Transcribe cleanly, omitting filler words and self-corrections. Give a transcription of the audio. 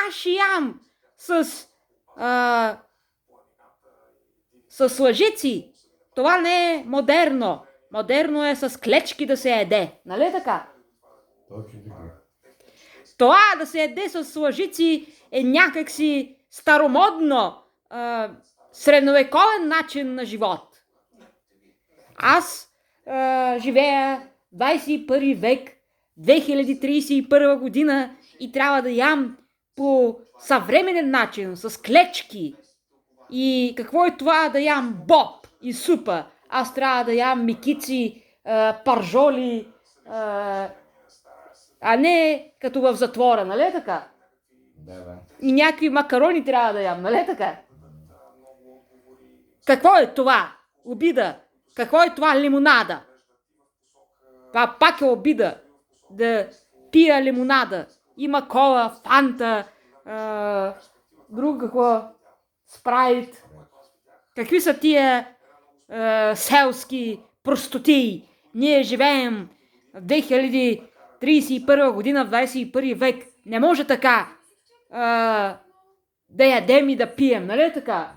Аз ще ям с лъжици. Това не е модерно. Модерно е с клечки да се еде. Нали така? Точно така. Това да се еде с лъжици е някакси старомодно, средновековен начин на живот. Аз живея 21 век, 2031 година и трябва да ям по съвременен начин, с клечки. И какво е това да ям боб и супа? Аз трябва да ям микици, паржоли, а не като в затвора, нали е така? Да. И някакви макарони трябва да ям, нали е така? Какво е това? Обида. Какво е това лимонада? Това пак е обида. Да пия лимонада. Има кола, фанта, друго какво? Спрайт. Какви са тия селски простотии? Ние живеем в 2031 година, в 21 век. Не може така да ядем и да пием, нали така?